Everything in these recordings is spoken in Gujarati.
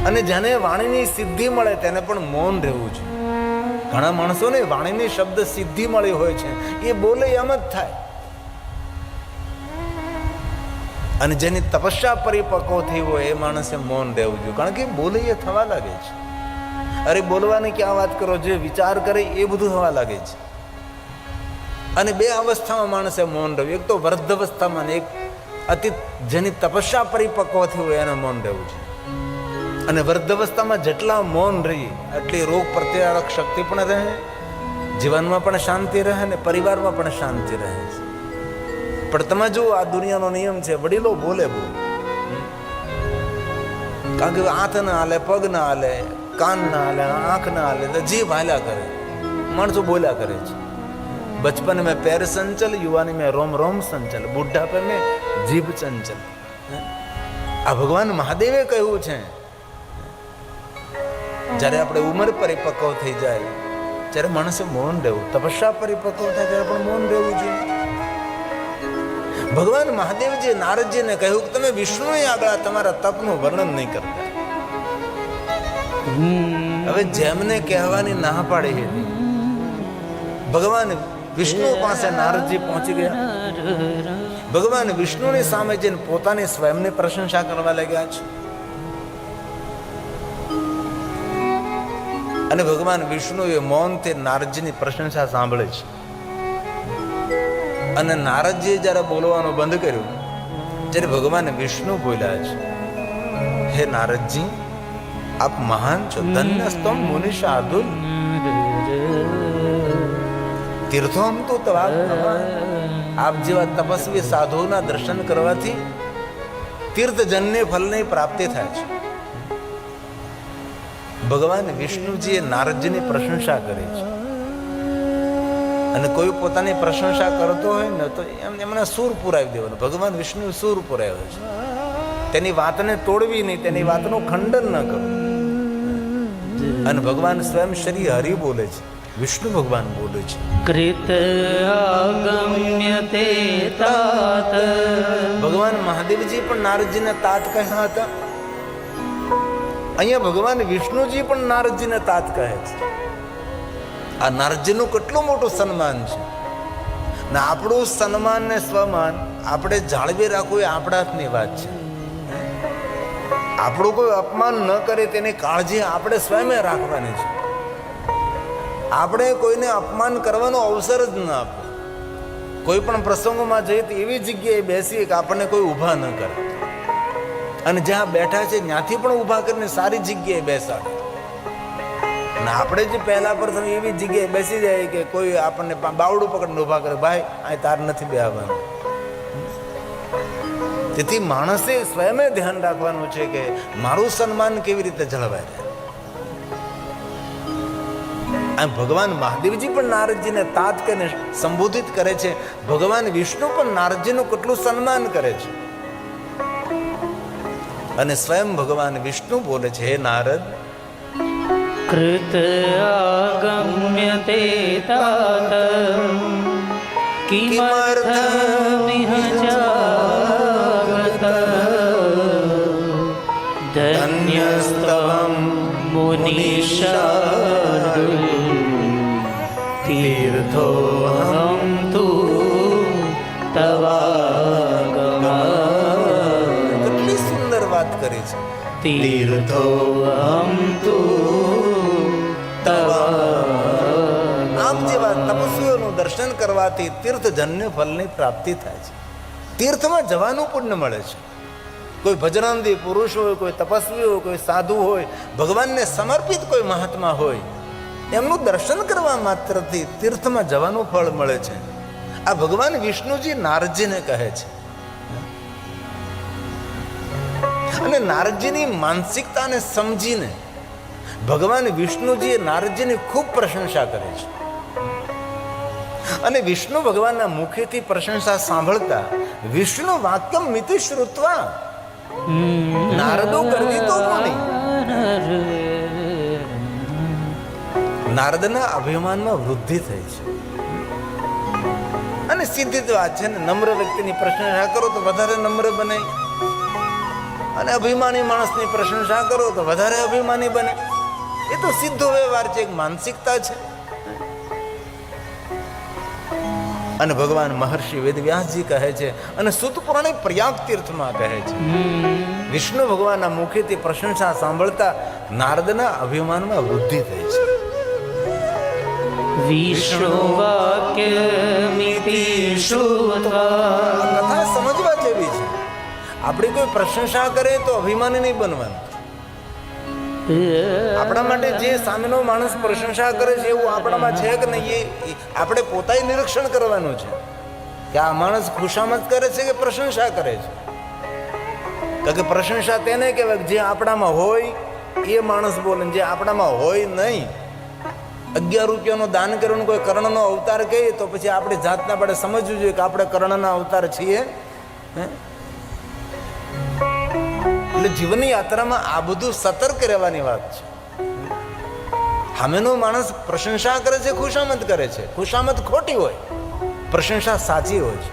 અને જેને વાણીની સિદ્ધિ મળે તેને પણ મૌન રહેવું છે. ઘણા માણસોને વાણીની શબ્દ સિદ્ધિ મળી હોય છે, એ બોલે એમ જ થાય. અને જેની તપસ્યા પરિપક્વ થઈ હોય એ માણસે મૌન રહેવું જોઈએ, કારણ કે બોલે એ થવા લાગે છે. અરે બોલવાની ક્યાં વાત કરો, જે વિચાર કરે એ બધું થવા લાગે છે. અને બે અવસ્થામાં માણસે મૌન રહેવું, એક તો વૃદ્ધ અવસ્થામાં, એક અતિ જેની તપસ્યા પરિપક્વ થઈ હોય એને મૌન રહેવું છે. અને વૃદ્ધ અવસ્થામાં જેટલા મૌન રહી એટલી રોગ પ્રતિકારક શક્તિ પણ રહે, જીવનમાં પણ શાંતિ રહે ને પરિવારમાં પણ શાંતિ રહે છે. પણ તમે જુઓ, આ દુનિયાનો નિયમ છે, વડીલો બોલે બહુ, કારણ કે હાથ ના હાલે, પગ ના હાલે, કાન ના હાલે, આંખ ના હાલે, તો જીભ હાલ્યા કરે, માણસો બોલ્યા કરે છે. बचपन में पैर संचल, युवानी में रोम रोम संचल, बुढ़ापे में जीभ चंचल. આ ભગવાન મહાદેવે કહ્યું છે. જ્યારે આપણે ઉંમર પરિપક્વ થઈ જાય ત્યારે માણસે મૌન રહેવું, તપસ્યા પરિપક્વ થાય ત્યારે પણ મૌન રહેવું જોઈએ. ભગવાન મહાદેવજી નારદજીને કહ્યું કે તમે વિષ્ણુની આગળ તમારા તપનું વર્ણન નહીં કરતા. હવે જેમને કહેવાની ના પાડી હતી, ભગવાન વિષ્ણુ પાસે નારદજી પહોંચી ગયા. ભગવાન વિષ્ણુની સામે જઈને પોતાની સ્વયંની પ્રશંસા કરવા લાગ્યા છે. અને ભગવાન વિષ્ણુએ મૌનથી નારદજીની પ્રશંસા સાંભળે છે. અને નારદજીએ જ્યારે બોલવાનું બંધ કર્યું ત્યારે ભગવાન વિષ્ણુ બોલ્યા છે, હે નારદજી, આપ મહાન છો, ધન્ય સ્તમ મુનિ શાર્દુલ, તીર્થોમ તો તવા. આપ જેવા તપસ્વી સાધુઓના દર્શન કરવાથી તીર્થજન્ય ફલની પ્રાપ્તિ થાય છે. ભગવાન વિષ્ણુજીએ નારદજીની પ્રશંસા કરી છે. અને કોઈ પોતાની પ્રશંસા કરતો હોય ને તો એમને સૂર પુરાવી દેવાનું. ભગવાન વિષ્ણુ સૂર પુરાવ્યો છે. તેની વાતને તોડવી નહીં, તેની વાતનું ખંડન ન કરવું. અને ભગવાન સ્વયં શ્રી હરિ બોલે છે, વિષ્ણુ ભગવાન બોલે છે, કૃત આગમ્યતે તાત. ભગવાન મહાદેવજી પણ નારદજીને તાત કહ્યા હતા. અહીંયા ભગવાન વિષ્ણુજી પણ નારદજીને તાત કહે છે. આ નારદજીનું કેટલું મોટું સન્માન છે. ને આપણું સન્માન ને સ્વમાન આપણે જાળવી રાખવું એ આપણા હાથની વાત છે. આપણું કોઈ અપમાન ન કરે તેની કાળજી આપણે સ્વયં રાખવાની છે. આપણે કોઈને અપમાન કરવાનો અવસર જ ન આપે. કોઈ પણ પ્રસંગોમાં જઈએ તો એવી જગ્યાએ બેસીએ કે આપણને કોઈ ઊભા ન કરે, અને જ્યાં બેઠા છે ત્યાંથી પણ ઊભા કરીને સારી જગ્યાએ બેસાડે. અને આપણે જે પહેલા પ્રથમ એવી જગ્યાએ બેસી જાય કે કોઈ આપણને બાવડું પકડીને ઊભા કરે, ભાઈ અહીં તાર નથી બેહવાનું. તેથી માણસે સ્વયં ધ્યાન રાખવાનું છે કે મારું સન્માન કેવી રીતે જળવાય રહે. ભગવાન મહાદેવજી પણ નારદજીને તાત કરીને સંબોધિત કરે છે. ભગવાન વિષ્ણુ પણ નારદજીનું કેટલું સન્માન કરે છે. અને સ્વયં ભગવાન વિષ્ણુ બોલે છે, હે નારદ, કૃત આગમ્યતે તાત કિમર્થમિહ જાગત ધન્યસ્તવં મુનિશાર્દુલ તીર્થોહમ તુ તવાગમાત. કેટલી સુંદર વાત કરી છે. તીર્થોહમ તુ તવાગમાત. આપ જેવા તપસ્વીઓનું દર્શન કરવાથી તીર્થજન્ય ફલની પ્રાપ્તિ થાય છે. તીર્થમાં જવાનું પુણ્ય મળે છે. કોઈ ભજનાંદી પુરુષ હોય, કોઈ તપસ્વી હોય, કોઈ સાધુ હોય, ભગવાનને સમર્પિત કોઈ મહાત્મા હોય, એમનું દર્શન કરવા માત્રથી તીર્થમાં જવાનું ફળ મળે છે. આ ભગવાન વિષ્ણુજી નારદજીને કહે છે. અને નારદજીની માનસિકતાને સમજીને ભગવાન વિષ્ણુજીએ નારદજીની ખૂબ પ્રશંસા કરે છે. અને વિષ્ણુ ભગવાનના મુખેથી પ્રશંસા સાંભળતા વિષ્ણુ વાક્યમ મિતિ શ્રુત્વા નારદો કરવી તો કોની. નારદના અભિમાનમાં વૃદ્ધિ થઈ છે. અને સીધી જ વાત છે ને, નમ્ર વ્યક્તિની પ્રશંસા કરો તો વધારે નમ્ર બને. અને અભિમાની માણસની પ્રશંસા કરો તો વધારે અભિમાની બને. એ તો સીધો વ્યવહાર છે, એક માનસિકતા છે. અને ભગવાન મહર્ષિ વેદવ્યાસજી કહે છે અને સૂત પુરાણે પ્રયાગ તીર્થમાં કહે છે, વિષ્ણુ ભગવાનના મુખેથી પ્રશંસા સાંભળતા નારદના અભિમાનમાં વૃદ્ધિ થઈ છે. વિષ્ણુ વાક્યમિતિ શ્રુત્વા. આ કથા સમજવા જેવી છે. આપણી કોઈ પ્રશંસા કરે તો અભિમાની નહીં બનવાનું. આપણા માટે જે સામેનો માણસ પ્રશંસા કરે છે એવું આપણામાં છે કે નહીં, એ આપણે પોતાએ નિરીક્ષણ કરવાનું છે કે આ માણસ ખુશામત કરે છે કે પ્રશંસા કરે છે. કારણ કે પ્રશંસા તેને કહેવાય જે આપણામાં હોય એ માણસ બોલે, જે આપણામાં હોય નહીં. 11 રૂપિયાનું દાન કરવાનું કોઈ કર્ણનો અવતાર કહીએ તો પછી આપણી જાતને આપણે સમજવું જોઈએ કે આપણે કર્ણના અવતાર છીએ. એટલે જીવનની યાત્રામાં આ બધું સતર્ક રહેવાની વાત છે. સામેનો માણસ પ્રશંસા કરે છે, ખુશામત કરે છે, ખુશામત ખોટી હોય, પ્રશંસા સાચી હોય છે.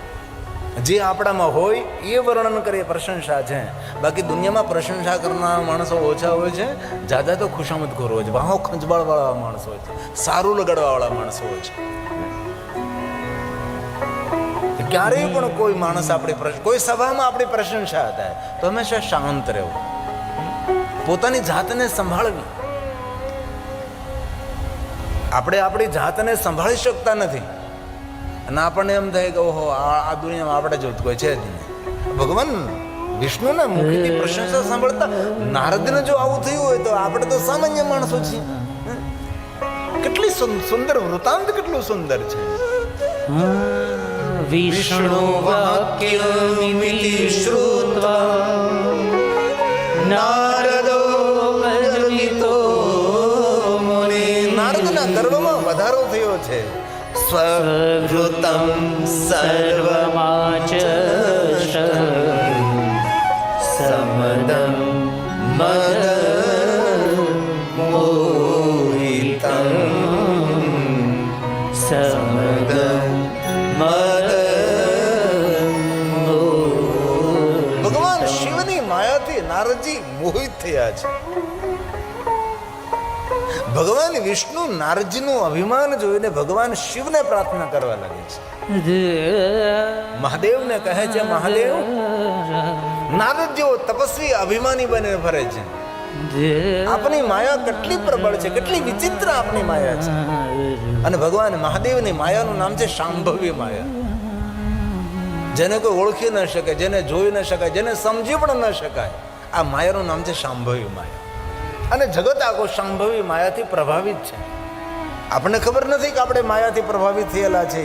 જે આપણામાં હોય એ વર્ણન કરીએ પ્રશંસા છે. બાકી દુનિયામાં પ્રશંસા કરનારા માણસો ઓછા હોય છે, જ્યાદા તો ખુશામત ખોર હોય છે, વાહો ખંજવાળવાળા માણસો હોય છે, સારું લગાડવાવાળા માણસો હોય છે. ક્યારેય પણ કોઈ માણસ આપણી કોઈ સભામાં આપણી પ્રશંસા થાય તો હંમેશા શાંત રહેવું, પોતાની જાતને સંભાળવી. આપણે આપણી જાતને સંભાળી શકતા નથી અને આપણને એમ થાય કે ઓહો આ દુનિયામાં આપણે જેવું કોઈ છે જ નહીં. ભગવાન વિષ્ણુના મુખથી પ્રશંસા સાંભળતા નારદને જો આવું થયું હોય તો આપણે તો સામાન્ય માણસો છીએ. કેટલી સુંદર વૃતાંત, કેટલું સુંદર છે. વિષ્ણુ વાક્યમિતિ શ્રુત્વા નારદો ગર્વિતો મુનિ. નારદના ગર્વમાં વધારો થયો છે. સ્વવૃતમ સર્વમાચશ સમદમ મદ મોહિતમ સમદમ મદ. ભગવાન શિવની માયાથી નારદજી મોહિત થયા છે. ભગવાન વિષ્ણુ નારદજીનું અભિમાન જોઈને ભગવાન શિવને પ્રાર્થના કરવા લાગે છે. મહાદેવને કહે છે, મહાદેવ નારદ જેવો તપસ્વી અભિમાની બને ફરે છે. આપની માયા કેટલી પ્રબળ છે, કેટલી વિચિત્ર આપની માયા છે. અને ભગવાન મહાદેવની માયાનું નામ છે શાંભવી માયા. જેને કોઈ ઓળખી ન શકે, જેને જોઈ ન શકાય, જેને સમજી પણ ન શકાય, આ માયાનું નામ છે શાંભવી માયા. અને જગત આખો શાંભવી માયાથી પ્રભાવિત છે. આપણને ખબર નથી કે આપણે માયાથી પ્રભાવિત થયેલા છે,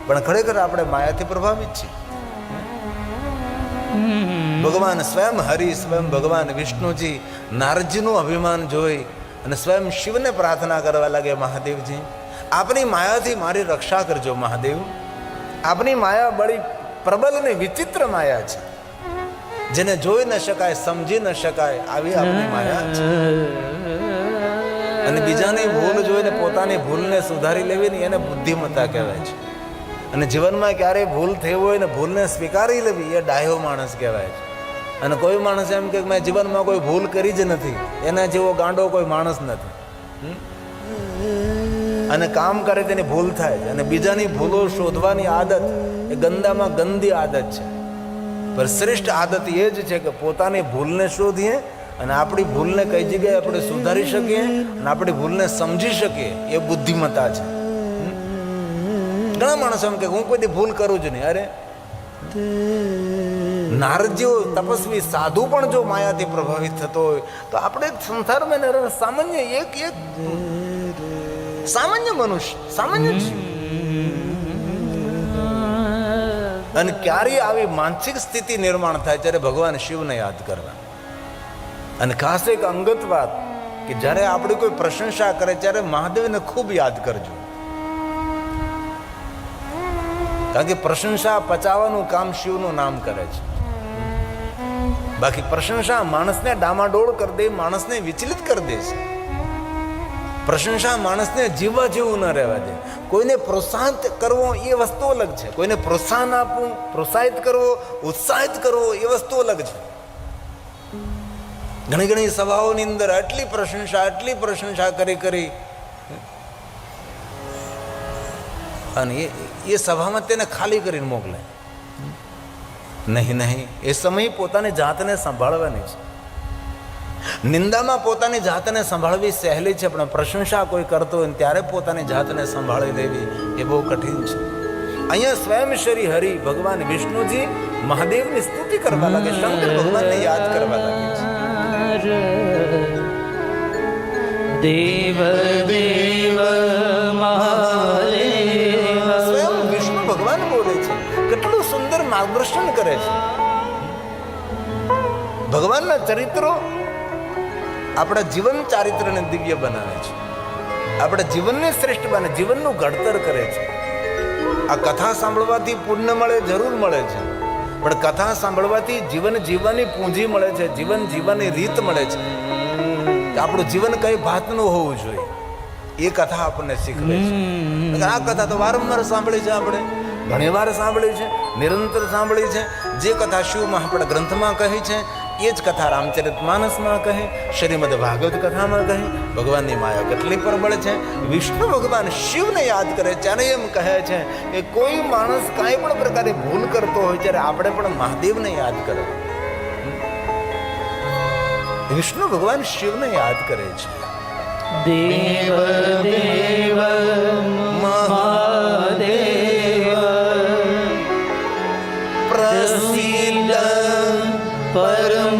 પણ ખરેખર આપણે માયાથી પ્રભાવિત છીએ. ભગવાન સ્વયં હરિ, સ્વયં ભગવાન વિષ્ણુજી નારદજીનું અભિમાન જોઈ અને સ્વયં શિવને પ્રાર્થના કરવા લાગે, મહાદેવજી આપની માયાથી મારી રક્ષા કરજો. મહાદેવ આપની માયા બડી પ્રબલ અને વિચિત્ર માયા છે, જેને જોઈ ન શકાય, સમજી ન શકાય, આવી આપની માયા છે. અને બીજાની ભૂલ જોઈને પોતાની ભૂલને સુધારી લેવી ને એને બુદ્ધિમત્તા કહેવાય છે. અને જીવનમાં ક્યારેય ભૂલ થઈ હોય ને ભૂલને સ્વીકારી લેવી એ ડાહ્યો માણસ કહેવાય છે. અને કોઈ માણસ એમ કે મેં જીવનમાં કોઈ ભૂલ કરી જ નથી, એના જેવો ગાંડો કોઈ માણસ નથી. અને કામ કરે તેની ભૂલ થાય છે. અને બીજાની ભૂલો શોધવાની આદત એ ગંદામાં ગંદી આદત છે. પર શ્રેષ્ઠ આદત એ જ છે કે પોતાની ભૂલને શોધીએ અને આપણી ભૂલને કઈ જગ્યાએ આપણે સુધારી શકીએ અને આપણી ભૂલને સમજી શકીએ, એ બુદ્ધિમત્તા છે. ઘણા માણસો એમ કે હું કોઈ ભૂલ કરું જ નહીં. અરે નારદ જેવો તપસ્વી સાધુ પણ જો માયાથી પ્રભાવિત થતો હોય તો આપણે સંસારમાં સામાન્ય એક સામાન્ય મનુષ્ય, સામાન્ય જીવ. અને ક્યારે આવી માનસિક સ્થિતિ નિર્માણ થાય ત્યારે ભગવાન શિવને યાદ કરવા. અને ખાસ એક અંગત વાત કે જ્યારે આપણે કોઈ પ્રશંસા કરે ત્યારે મહાદેવને ખૂબ યાદ કરજો. કારણ કે પ્રશંસા પચાવવાનું કામ શિવનું નામ કરે છે. બાકી પ્રશંસા માણસને ડામાડોળ કરી દે, માણસને વિચલિત કરી દે છે. પ્રશંસા માણસને જીવવા જેવું ન રહેવા દે. કોઈને પ્રોત્સાહિત કરવો એ વસ્તુ અલગ છે, કોઈને પ્રોત્સાહન આપવું, પ્રોત્સાહિત કરવો, ઉત્સાહિત કરવો એ વસ્તુ અલગ છે. ઘણી ઘણી સભાઓની અંદર આટલી પ્રશંસા કરી અને એ સભામાં તેને ખાલી કરીને મોકલે. નહીં, એ સમય પોતાની જાતને સંભાળવાની છે. નિંદામાં પોતાની જાતને સંભાળવી સહેલી છે, પણ પ્રશંસા કોઈ કરતો હોય ત્યારે પોતાની જાતને સંભાળી લેવી એ બહુ કઠિન છે. અહીંયા સ્વયં શ્રી હરિ ભગવાન વિષ્ણુજી મહાદેવની સ્તુતિ કરવા લાગે, શંકર ભગવાનને યાદ કરવા લાગે છે. દેવ દેવ મહાદેવ, સ્વયં વિષ્ણુ ભગવાન બોલે છે, કેટલું સુંદર માર્ગદર્શન કરે છે. ભગવાનના ચરિત્રો આપણા જીવન ચારિત્રને દિવ્ય બનાવે છે, આપણા જીવનને શ્રેષ્ઠ બને, જીવનનું ઘડતર કરે છે. આ કથા સાંભળવાથી પુણ્ય મળે, જરૂર મળે છે, પણ કથા સાંભળવાથી જીવન જીવવાની પૂંજી મળે છે, જીવન જીવવાની રીત મળે છે. આપણું જીવન કઈ ભાતનું હોવું જોઈએ એ કથા આપણને શીખવે છે. આ કથા તો વારંવાર સાંભળી છે, આપણે ઘણી વાર સાંભળી છે, નિરંતર સાંભળી છે. જે કથા શિવમાં આપણા ગ્રંથમાં કહી છે એ જ કથા રામચરિતમાનસમાં કહે, શ્રીમદ ભાગવત કથામાં કહે. ભગવાનની માયા કેટલી પ્રબળ છે. વિષ્ણુ ભગવાન શિવને યાદ કરે ત્યારે એમ કહે છે કે કોઈ માણસ કાંઈ પણ પ્રકારે ભૂલ કરતો હોય ત્યારે આપણે પણ મહાદેવને યાદ કરો. વિષ્ણુ ભગવાન શિવને યાદ કરે છે. દેવ દેવ મહાદેવ, પ્રસિદ્ધ પરમેશ્વર,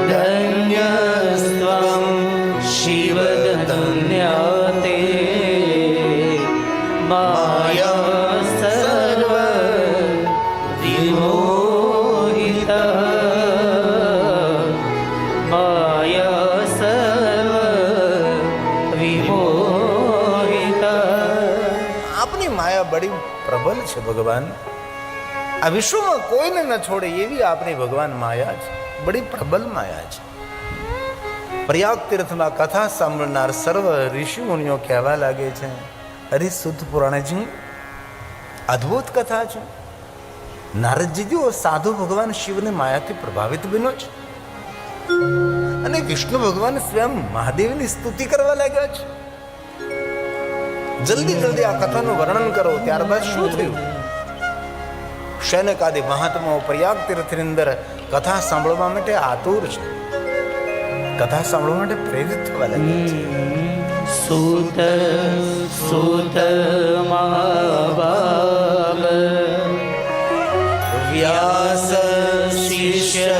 ધન્યસ્ત્વં શિવ ધન્યતે, માયા સર્વ વિમોહિત, માયા સર્વ વિમોહિત. આપની માયા બડી પ્રબલ છે ભગવાન. આ વિશ્વમાં કોઈને ન છોડે એવી આપની ભગવાન માયા છે, બડી પ્રબલ માયા છે. પ્રયાગ તીર્થમાં કથા સાંભળનાર સર્વ ઋષિ મુનિઓ કહેવા લાગે છે, અરે શુદ્ધ પુરાણજી અદ્ભુત કથા છે. નારદજી સાધુ ભગવાન શિવને માયાથી પ્રભાવિત બન્યો છે અને વિષ્ણુ ભગવાન સ્વયં મહાદેવની સ્તુતિ કરવા લાગ્યા છે. જલ્દી આ કથાનું વર્ણન કરો. ત્યારબાદ શું થયું? શૈનકાદિ મહાત્માઓ પ્રયાગ તીર્થની અંદર કથા સાંભળવા માટે આતુર છે, કથા સાંભળવા માટે પ્રેરિત થવા લાગ્યા છે. સૂત સૂત મહાભાગ, વ્યાસ શિષ્ય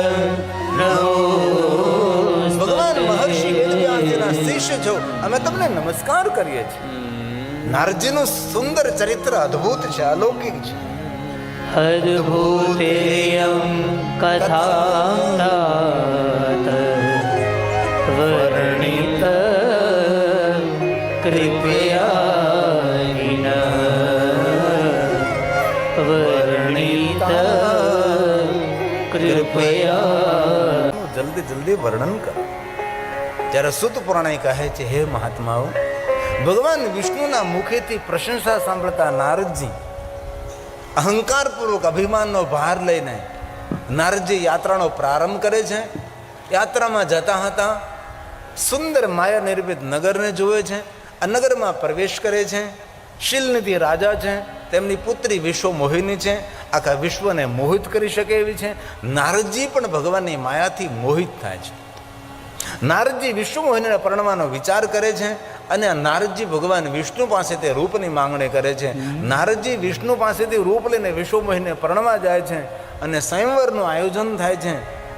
ભગવાન મહર્ષિ વેદવ્યાસજીના શિષ્ય છો, અમે તમને નમસ્કાર કરીએ છીએ. નારદજીનું સુંદર ચરિત્ર અદ્ભુત છે, અલૌકિક છે. અદ્ભુતેયં કથાત વર્ણિત કૃપયાહિન, વર્ણિત કૃપયા. જલ્દી વર્ણન કરો. જ્યારે સુત પુરાણે કહે છે, હે મહાત્માઓ, ભગવાન વિષ્ણુના મુખેથી પ્રશંસા સાંભળતા નારદજી અહંકારપૂર્વક અભિમાનનો ભાર લઈને નારદજી યાત્રાનો પ્રારંભ કરે છે. યાત્રામાં જતા હતા સુંદર માયા નિર્મિત નગરને જુએ છે. આ નગરમાં પ્રવેશ કરે છે. શિલનિધિ રાજા છે, તેમની પુત્રી વિશ્વ મોહિની છે, આખા વિશ્વને મોહિત કરી શકે એવી છે. નારદજી પણ ભગવાનની માયાથી મોહિત થાય છે. નારદજી વિશ્વ મોહિનીને પરણવાનો વિચાર કરે છે અને નારદજી ભગવાન વિષ્ણુ પાસે તે રૂપની માંગણી કરે છે. નારદજી વિષ્ણુ પાસેથી રૂપ લઈને વિશ્વ મોહિનીને પરણવા જાય છે અને સ્વયંવરનું આયોજન થાય છે.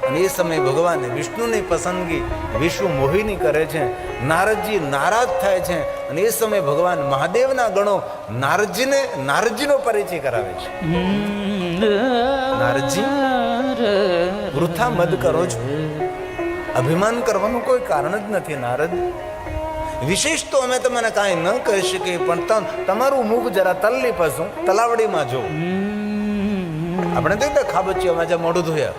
અને એ સમયે ભગવાન વિષ્ણુની પસંદગી વિશ્વ મોહિની કરે છે. નારદજી નારાજ થાય છે અને એ સમયે ભગવાન મહાદેવના ગણો નારદજીનો પરિચય કરાવે છે. નારદજી, વૃથા મદ કરો છો, અભિમાન કરવાનું કોઈ કારણ જ નથી. નારદ, વિશેષ તો અમે તમને કાંઈ ન કહી શકીએ, પણ તમારું મુખ જરા તલ્લી પાછું તલાવડીમાં જો. આપણે તો ખાબચિયામાં જ્યાં મોઢું ધોયા,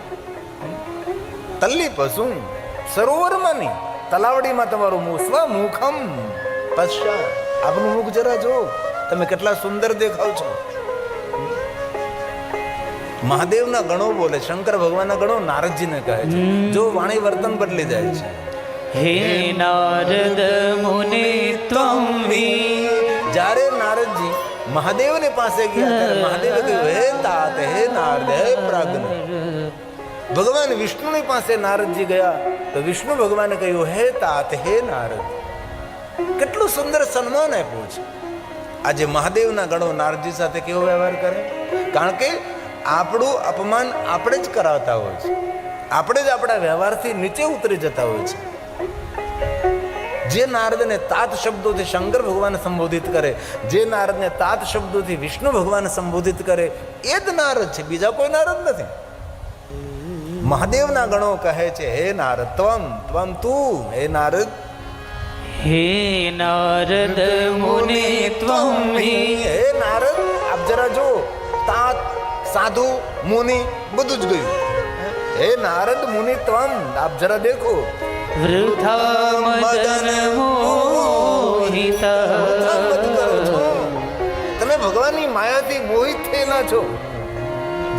તલ્લી પાછું સરોવરમાં નહીં, તલાવડીમાં તમારું મુખ. સ્વમુખમ પશ્ચાત, આપનું મુખ જરા જો, તમે કેટલા સુંદર દેખાવ છો. મહાદેવના ગણો બોલે, શંકર ભગવાનના ગણો નારદજીને કહે છે. જો વાણી વર્તન બદલી જાય છે. હે નારદ મુનિ ત્વં હિ. જ્યારે નારદજી મહાદેવની પાસે ગયા ત્યારે મહાદેવે કહ્યું, હે તાત, હે નારદ, હે પ્રાજ્ઞ. ભગવાન વિષ્ણુની પાસે નારદજી ગયા તો વિષ્ણુ ભગવાને કહ્યું, હે તાત, હે નારદ. કેટલું સુંદર સન્માન આપ્યું છે. આજે મહાદેવના ગણો નારદજી સાથે કેવો વ્યવહાર કરે? કારણ કે આપણું અપમાન આપણે જ કરાવતા હોય છે. આપણે જ આપણા વ્યવહારથી નીચે ઉતરી જતા હોય છે. જે નારદને તાત શબ્દોથી શંકર ભગવાન સંબોધિત કરે, જે નારદને તાત શબ્દોથી વિષ્ણુ ભગવાન સંબોધિત કરે, એ જ નારદ છે, બીજા કોઈ નારદ નથી. મહાદેવના ગણો કહે છે, હે નારદ, ત્વમ, ત્વમ તું, હે નારદ. હે નારદ મુનિ ત્વં હિ. હે નારદ, આપ જરા જો, તાત, સાધુ, મુનિ બધું જ ગયું. હે નારદ મુનિ ત્વમ, આપ જરા દેખો. વૃથા મદન મોહિત. તમે ભગવાનની માયાથી મોહિત થયેલા છો.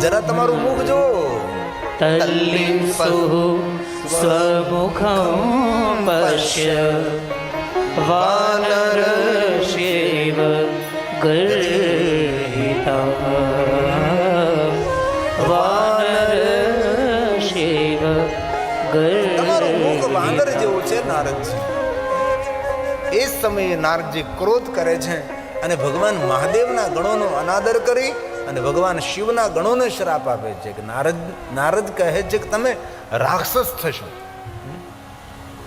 જરા તમારું મુખ જો. તલ્લિંસુ સ્વમુખં પશ્ય વાનરસ્યૈવ ગર્હિતા. વાનરસ્યૈવ તમારું મુખ ગર્હિતા. વાનર જેવું છે નારદજી. એ સમયે નારદજી ક્રોધ કરે છે અને ભગવાન મહાદેવના ગણોનો અનાદર કરી અને ભગવાન શિવના ગણોને શ્રાપ આપે છે કે નારદ કહે છે કે તમે રાક્ષસ થશો.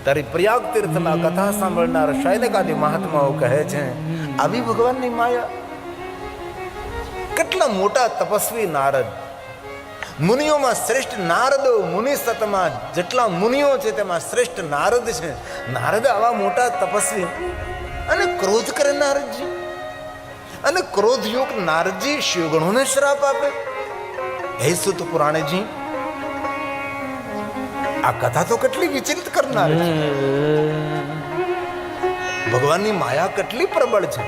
તારી પ્રયાગ તીર્થમાં કથા સાંભળનાર શૈનકાદી મહાત્માઓ કહે છે, આવી ભગવાનની માયા. કેટલા મોટા તપસ્વી નારદ. મુનિઓમાં શ્રેષ્ઠ નારદો, મુનિ સતમાં જેટલા મુનિઓ છે તેમાં શ્રેષ્ઠ નારદ છે. નારદ આવા મોટા તપસ્વી અને ક્રોધ કરે નારદજી. અને ક્રોધયુક્ત નારદજી શિવગણોને શ્રાપ આપે. હે સુત પુરાણજી, આ કથા તો કેટલી વિચલિત કરનાર છે. ભગવાનની માયા કેટલી પ્રબળ છે.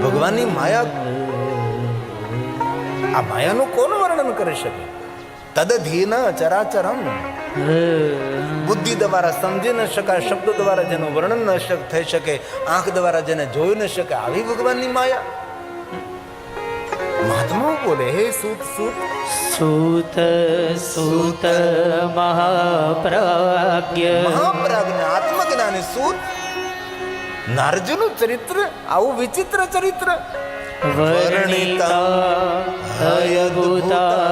ભગવાનની માયા, આ માયાનું કોણ વર્ણન કરી શકે? તદધીન ચરાચરમ. બુદ્ધિ દ્વારા સમજી ન શકાય, શબ્દો દ્વારા જેનું વર્ણન ન થઈ શકે, આંખ દ્વારા જેને જોઈ ન શકે, આવી ભગવાનની માયા. મહાત્માઓ બોલે, હે સૂત, સૂત, સૂત સૂત મહાપ્રાજ્ઞ. મહાપ્રાજ્ઞ આત્મજ્ઞાની સૂત. નારદજીનું ચરિત્ર આવું વિચિત્ર ચરિત્ર. વર્ણિતા અયભૂતા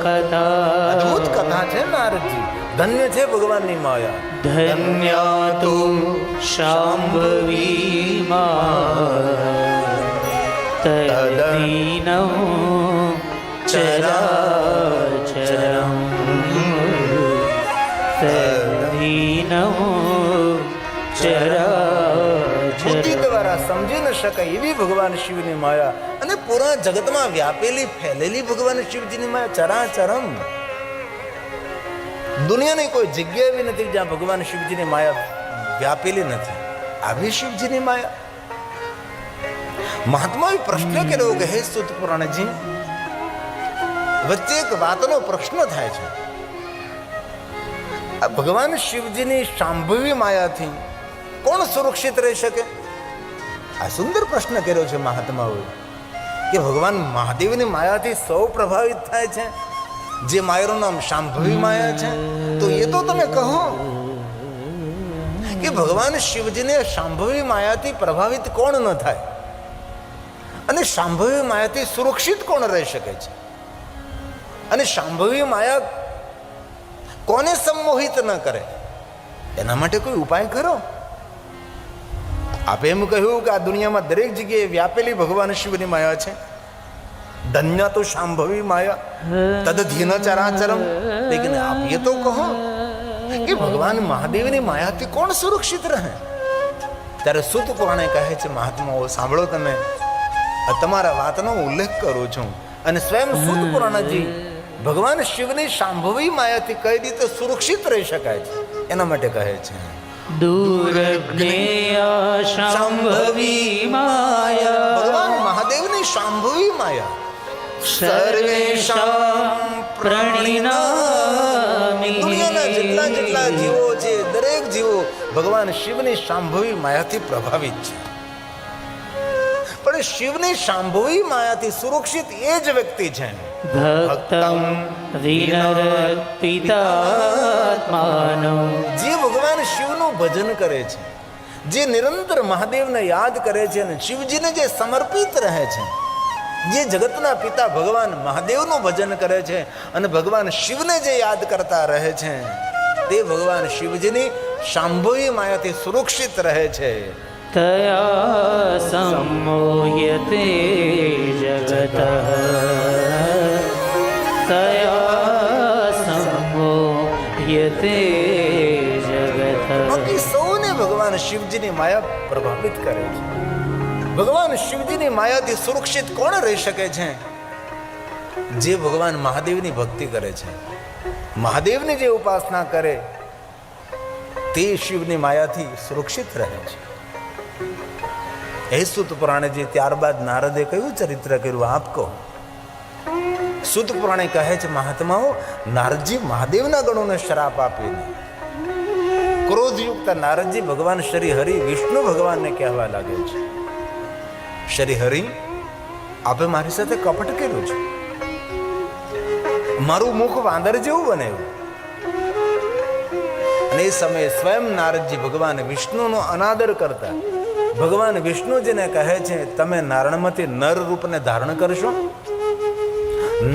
કથા. અદ્ભુત કથા છે નારદજી. ધન્ય છે ભગવાનની માયા. ધન્યા તુ શાંભવી તદીનં ચરાચરં. તદીનં બુદ્ધિ ચરાચરં. દ્વારા સમજી ન શકાય એવી ભગવાન શિવની માયા અને પૂરા જગતમાં વ્યાપેલી ફેલેલી ભગવાન શિવજીની માયા. ચરાચરમ. દુનિયાની કોઈ જગ્યા એવી નથી જ્યાં ભગવાન શિવજીની માયા વ્યાપેલી નથી. આવી શિવજીની માયા. મહાત્માએ પ્રશ્ન કર્યો કે હે સુત પુરાણજી, વચ્ચે એક વાતનો પ્રશ્ન થાય છે. આ ભગવાન શિવજીની શાંભવી માયાથી કોણ સુરક્ષિત રહી શકે? આ સુંદર પ્રશ્ન કર્યો છે મહાત્માઓએ કે ભગવાન મહાદેવની માયાથી સૌ પ્રભાવિત થાય છે. જે માયાનું નામ શાંભવી માયા છે, તો એ તો તમે કહો કે ભગવાન શિવજીને શાંભવી માયાથી પ્રભાવિત કોણ ન થાય અને શાંભવી માયાથી સુરક્ષિત કોણ રહી શકે છે? અને શાંભવી માયા કોને સંમોહિત ન કરે? એના માટે કોઈ ઉપાય કરો. આપે એમ કહ્યું કે આ દુનિયામાં દરેક જગ્યાએ વ્યાપેલી ભગવાન શિવની માયા છે. ધન્ય તો શાંભવી માયા તદધીન ચરાચરમ. લેકિન આપ એ તો કહો કે ભગવાન મહાદેવની માયાથી કોણ સુરક્ષિત રહે? ત્યારે સુત પુરાણે કહે છે, મહાત્માઓ સાંભળો, તમે તમારા વાતનો ઉલ્લેખ કરું છું અને સ્વયં સુત પુરાણજી ભગવાન શિવની શાંભવી માયાથી કઈ રીતે સુરક્ષિત રહી શકાય છે એના માટે કહે છે. દુર્જ્ઞેયા શાંભવી માયા. ભગવાન મહાદેવની શાંભવી માયા સર્વેષાં પ્રણિનામિ. દુનિયાના જેટલા જેટલા જીવો છે દરેક જીવો ભગવાન શિવની શાંભવી માયાથી પ્રભાવિત છે. પણ શિવની શાંભવી માયાથી સુરક્ષિત એ જ વ્યક્તિ છે ભક્તં વિનર્પિતાત્માનો. જે ભગવાન શિવનું ભજન કરે છે, જે નિરંતર મહાદેવને યાદ કરે છે અને શિવજીને જે સમર્પિત રહે છે, જે જગતના પિતા ભગવાન મહાદેવનું ભજન કરે છે અને ભગવાન શિવને જે યાદ કરતા રહે છે, તે ભગવાન શિવજીની શાંભવી માયાથી સુરક્ષિત રહે છે. તયા સંમોહ્યતે જગતઃ. તયા સંમોહ્યતે જગતઃ. બાકી સૌને ભગવાન શિવજીની માયા પ્રભાવિત કરે છે. ભગવાન શિવજીની માયાથી સુરક્ષિત કોણ રહી શકે છે? જે ભગવાન મહાદેવની ભક્તિ કરે છે, મહાદેવની જે ઉપાસના કરે, તે શિવની માયાથી સુરક્ષિત રહે છે. હે સુત પુરાણે જે ત્યારબાદ નારદે કયું ચરિત્ર કર્યું આપ કહો. સુત પુરાણે કહે છે મહાત્માઓ, નારદજી મહાદેવના ગણોને શ્રાપ આપીને ક્રોધયુક્ત નારદજી ભગવાન શ્રી હરિ વિષ્ણુ ભગવાનને કહેવા લાગે છે, શ્રી હરિ આપે મારી સાથે કપટ કર્યું છે, મારું મુખ વાંદર જેવું બનાવ્યું. અને એ સમયે સ્વયં નારદજી ભગવાન વિષ્ણુનો અનાદર કરતા ભગવાન વિષ્ણુજીને કહે છે, તમે નારણમાંથી નર રૂપને ધારણ કરશો,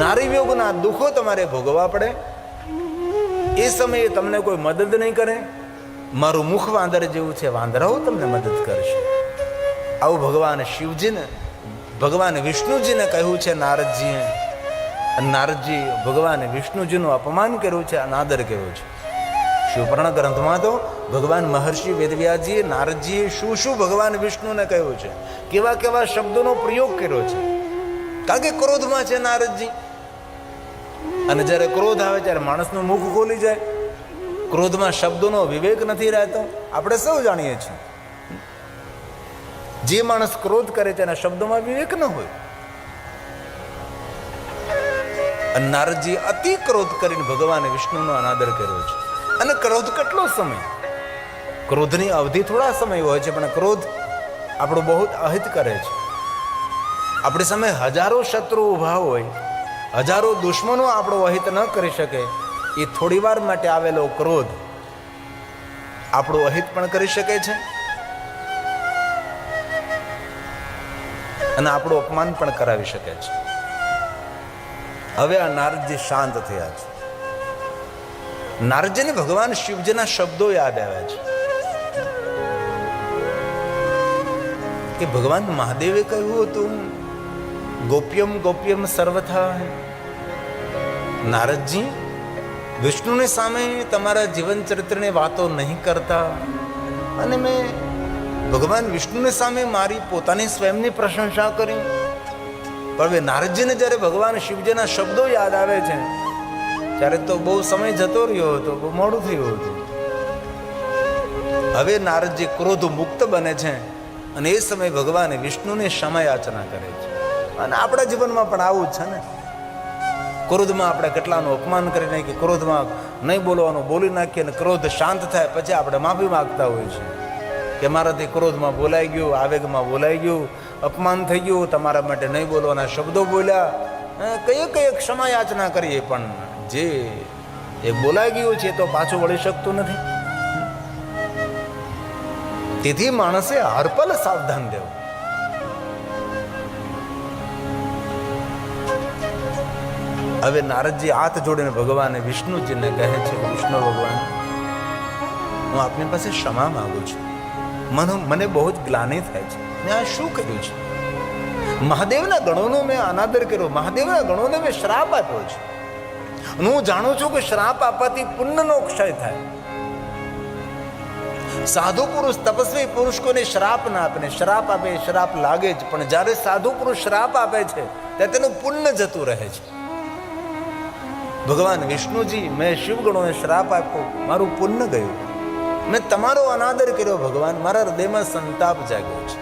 નારી વિયોગના દુઃખો તમારે ભોગવવા પડે, એ સમયે તમને કોઈ મદદ નહીં કરે, મારું મુખ વાંદર જેવું છે, વાંદરાઓ તમને મદદ કરશે. આવું ભગવાન શિવજીને ભગવાન વિષ્ણુજીને કહ્યું છે નારદજીએ. નારદજી ભગવાન વિષ્ણુજીનું અપમાન કર્યું છે, અનાદર કર્યો છે. શિવપુરાણ ગ્રંથમાં તો ભગવાન મહર્ષિ વેદવ્યાસજીએ નારદજીએ શું શું ભગવાન વિષ્ણુને કહ્યું છે, કેવા કેવા શબ્દોનો પ્રયોગ કર્યો છે. કારણ કે ક્રોધમાં છે નારદજી, અને જ્યારે ક્રોધ આવે ત્યારે માણસનું મુખ ખોલી જાય. ક્રોધમાં શબ્દોનો વિવેક નથી રહેતો, આપણે સૌ જાણીએ છીએ. જે માણસ ક્રોધ કરે છે એના શબ્દોમાં વિવેક ન હોય. અને નારદજી અતિ ક્રોધ કરીને ભગવાન વિષ્ણુનો અનાદર કર્યો છે. અને ક્રોધ કેટલો સમય? ક્રોધની અવધિ થોડા સમય હોય છે, પણ ક્રોધ આપણું બહુ અહિત કરે છે. આપણી સામે હજારો શત્રુ ઉભા હોય, હજારો દુશ્મનો આપણો અહિત ન કરી શકે, એ થોડી વાર માટે આવેલો ક્રોધ આપણું અહિત પણ કરી શકે છે અને આપણું અપમાન પણ કરાવી શકે છે. હવે આ નારદજી શાંત થયા છે. નારદજીને ભગવાન શિવજીના શબ્દો યાદ આવ્યા છે કે ભગવાન મહાદેવે કહ્યું હતું, ગોપ્યમ ગોપ્યમ સર્વથા. નારદજી, વિષ્ણુની સામે તમારા જીવન ચરિત્રની વાતો નહીં કરતા, અને મેં ભગવાન વિષ્ણુની સામે મારી પોતાની સ્વયંની પ્રશંસા કરી. પણ હવે નારદજીને જ્યારે ભગવાન શિવજીના શબ્દો યાદ આવે છે ત્યારે તો બહુ સમય જતો રહ્યો હતો, બહુ મોડું થયું હતું. હવે નારદજી ક્રોધ મુક્ત બને છે અને એ સમયે ભગવાન વિષ્ણુની ક્ષમા યાચના કરે છે. અને આપણા જીવનમાં પણ આવું જ છે ને. ક્રોધમાં આપણે કેટલાનું અપમાન કરી નાખીએ, ક્રોધમાં નહીં બોલવાનું બોલી નાખીએ, અને ક્રોધ શાંત થાય પછી આપણે માફી માગતા હોઈએ છીએ કે મારાથી ક્રોધમાં બોલાઈ ગયું, આવેગમાં બોલાઈ ગયું, અપમાન થઈ ગયું, તમારા માટે નહીં બોલવાના શબ્દો બોલ્યા, કઈ કઈ ક્ષમા યાચના કરીએ, પણ જે એ બોલાઈ ગયું છે તો પાછું વળી શકતું નથી. તેથી માણસે હરપલ સાવધાન રહેવું. હવે નારદજી હાથ જોડીને ભગવાન વિષ્ણુજીને કહે છે, વિષ્ણુ ભગવાન, હું આપની પાસે ક્ષમા માંગુ છું. મને બહુ જ ગ્લાનિ થાય છે. મેં આ શું કર્યું છે? મહાદેવના ગણોનો મેં અનાદર કર્યો, મહાદેવના ગણોને મેં શ્રાપ આપ્યો છે. હું જાણું છું કે શ્રાપ આપવાથી પુણ્યનો ક્ષય થાય. સાધુ પુરુષ, તપસ્વી પુરુષ કોને શ્રાપ ના આપે, શ્રાપ આપે શ્રાપ લાગે જ, પણ જ્યારે સાધુ પુરુષ શ્રાપ આપે છે ત્યારે તેનું પુણ્ય જતું રહે છે. ભગવાન વિષ્ણુજી, મેં શિવગણોને શ્રાપ આપ્યો, મારું પુણ્ય ગયું. મેં તમારો અનાદર કર્યો ભગવાન, મારા હૃદયમાં સંતાપ જાગ્યો છે.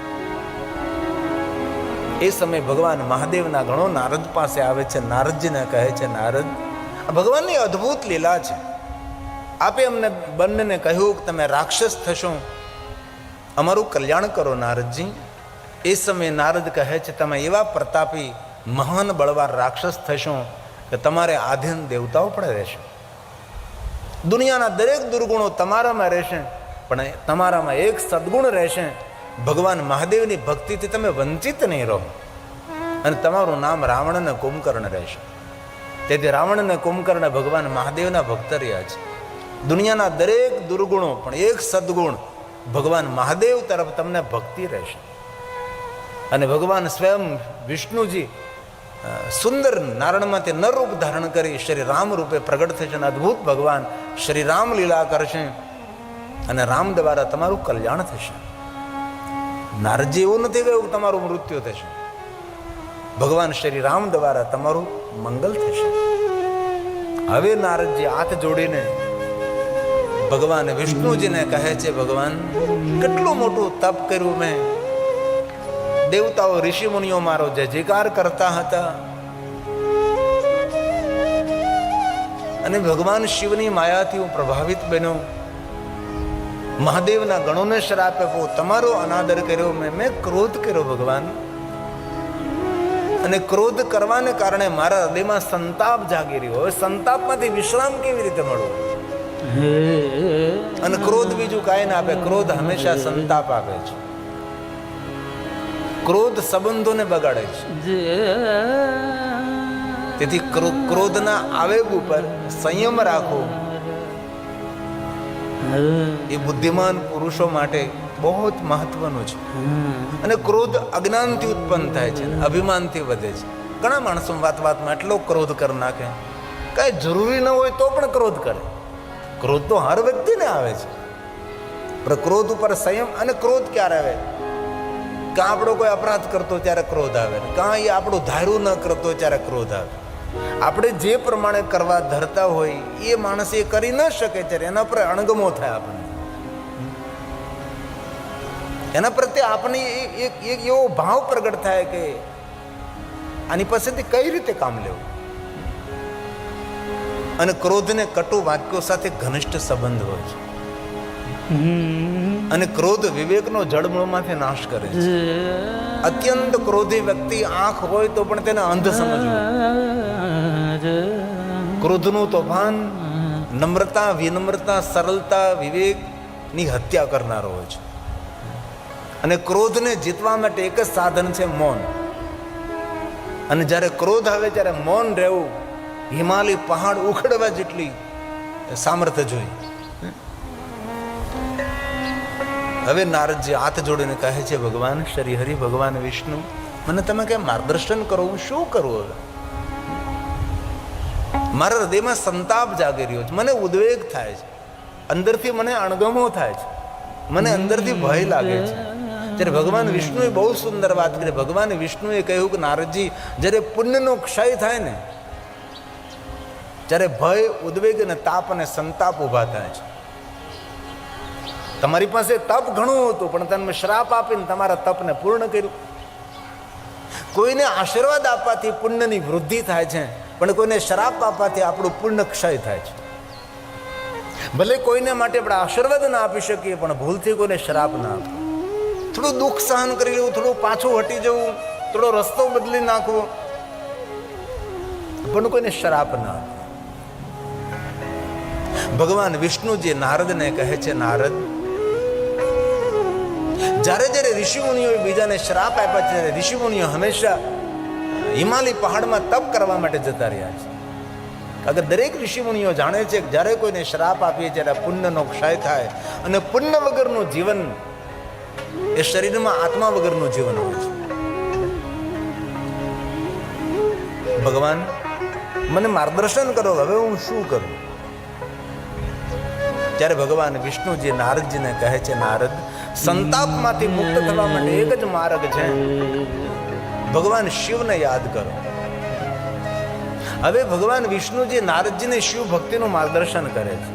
એ સમયે ભગવાન મહાદેવના ગણો નારદ પાસે આવે છે. નારદજીને કહે છે, નારદ, આ ભગવાનની અદ્ભુત લીલા છે. આપે અમને બંનેને કહ્યું કે તમે રાક્ષસ થશો, અમારું કલ્યાણ કરો નારદજી. એ સમયે નારદ કહે છે, તમે એવા પ્રતાપી મહાન બળવાન રાક્ષસ થશો કે તમારે આધીન દેવતાઓ પણ રહેશે. દુનિયાના દરેક દુર્ગુણો તમારામાં રહેશે, પણ તમારામાં એક સદગુણ રહેશે. ભગવાન મહાદેવની ભક્તિથી તમે વંચિત નહીં રહો, અને તમારું નામ રાવણ અને કુંભકર્ણ રહેશે. તેથી રાવણ અને કુંભકર્ણ ભગવાન મહાદેવના ભક્ત રહ્યા છે. દુનિયાના દરેક દુર્ગુણો પણ એક સદગુણ ભગવાન મહાદેવ તરફ તમને ભક્તિ રહેશે. અને ભગવાન સ્વયં વિષ્ણુજી સુંદર નારણમાંથી નર રૂપ ધારણ કરી શ્રી રામ રૂપે પ્રગટ થશે અને અદ્ભુત ભગવાન શ્રી રામ લીલા કરશે, અને રામ દ્વારા તમારું કલ્યાણ થશે. નારદજી એવું નથી કહ્યું કે તમારું મૃત્યુ થશે. ભગવાન શ્રી રામ દ્વારા તમારું મંગલ થશે. હવે નારદજી હાથ જોડીને ભગવાન વિષ્ણુજીને કહે છે, ભગવાન, કેટલું મોટું તપ કર્યું મેં. દેવતાઓ ઋષિ મુનિઓ મારો જય જયકાર કરતા હતા, અને ભગવાન શિવની માયાથી હું પ્રભાવિત બન્યો. મહાદેવના ગણોને શ્રાપ આપ્યો, તમારો અનાદર કર્યો મેં ક્રોધ કર્યો ભગવાન. અને ક્રોધ કરવાને કારણે મારા હૃદયમાં સંતાપ જાગી રહ્યો. હવે સંતાપમાંથી વિશ્રામ કેવી રીતે મળવો? અને ક્રોધ બીજું કાંઈ ના આપે. ક્રોધ હંમેશા સંતાપ આપે છે. ક્રોધ સંબંધોને બગાડે છે. તેથી ક્રોધના આવેગ ઉપર સંયમ રાખવો એ બુદ્ધિમાન પુરુષો માટે બહુ જ મહત્વનું છે. અને ક્રોધ અજ્ઞાનથી ઉત્પન્ન થાય છે, અભિમાનથી વધે છે. ઘણા માણસો વાતમાં એટલો ક્રોધ કરી નાખે, કાંઈ જરૂરી ન હોય તો પણ ક્રોધ કરે. ક્રોધ તો હર વ્યક્તિને આવે છે, પણ ક્રોધ ઉપર સંયમ. અને ક્રોધ ક્યારે આવે? કાં આપણો કોઈ અપરાધ કરતો ત્યારે ક્રોધ આવે, કાં એ આપણું ધાર્યું ન કરતો ત્યારે ક્રોધ આવે. આપણે જે પ્રમાણે કરવા ધરતા હોય એ માણસ એ કરી ન શકે ત્યારે એના પર અણગમો થાય. આપણને એના પ્રત્યે આપણે એક એવો ભાવ પ્રગટ થાય કે આની પાસેથી કઈ રીતે કામ લેવું. અને ક્રોધને કટુ વાક્યો સાથે ઘનિષ્ઠ સંબંધ હોય છે. અને ક્રોધ વિવેકનો જળમૂળમાંથી નાશ કરે છે. અત્યંત ક્રોધી વ્યક્તિ આંખ હોય તો પણ તેને અંધ સમજવું. ક્રોધનું તોફાન નમ્રતા, વિનમ્રતા, સરળતા, વિવેકની હત્યા કરનારો હોય છે. અને ક્રોધને જીતવા માટે એક જ સાધન છે, મૌન. અને જ્યારે ક્રોધ આવે ત્યારે મૌન રહેવું હિમાલય પહાડ ઉખડવા જેટલી સામર્થ્ય જોઈએ. હવે નારદજી હાથ જોડીને કહે છે, ભગવાન શ્રી હરિ, ભગવાન વિષ્ણુ, મને તમે કઈ માર્ગદર્શન કરો, હું શું કરું? હવે મારા હૃદયમાં સંતાપ જાગી રહ્યો છે, મને ઉદ્વેગ થાય છે, અંદરથી મને અણગમો થાય છે, મને અંદરથી ભય લાગે છે. જ્યારે ભગવાન વિષ્ણુએ બહુ સુંદર વાત કરી. ભગવાન વિષ્ણુએ કહ્યું કે નારદજી, જ્યારે પુણ્યનો ક્ષય થાય ને, ત્યારે ભય, ઉદ્વેગ અને તાપ અને સંતાપ ઉભા થાય છે. તમારી પાસે તપ ઘણું હતું, પણ તમે શ્રાપ આપીને તમારા તપને પૂર્ણ કર્યું. કોઈને આશીર્વાદ આપવાથી પુણ્યની વૃદ્ધિ થાય છે, પણ કોઈને શ્રાપ આપવાથી આપણું પુણ્ય ક્ષય થાય છે. ભલે કોઈને માટે આપણે આશીર્વાદ ના આપી શકીએ, પણ ભૂલથી કોઈને શ્રાપ ના આપો. થોડું દુઃખ સહન કરી લેવું, થોડું પાછું હટી જવું, થોડો રસ્તો બદલી નાખવો, પણ કોઈને શ્રાપ ના આપો. ભગવાન વિષ્ણુજી નારદને કહે છે, નારદ, જ્યારે જ્યારે ઋષિમુનિઓ બીજાને શ્રાપ આપ્યા છે, ત્યારે ઋષિમુનિઓ હંમેશા હિમાલય પહાડમાં તપ કરવા માટે જતા રહ્યા છે. અગર દરેક ઋષિમુનિઓ જાણે છે કે જ્યારે કોઈને શ્રાપ આપીએ ત્યારે પુણ્યનો ક્ષય થાય, અને પુણ્ય વગરનું જીવન એ શરીરમાં આત્મા વગરનું જીવન હોય છે. ભગવાન, મને માર્ગદર્શન કરો, હવે હું શું કરું? ત્યારે ભગવાન વિષ્ણુજી નારદજીને કહે છે, નારદ, સંતાપમાંથી મુક્ત થવા માટે એક જ માર્ગ છે, ભગવાન શિવને યાદ કરો. હવે ભગવાન વિષ્ણુજી નારદજીને શિવ ભક્તિનું માર્ગદર્શન કરે છે.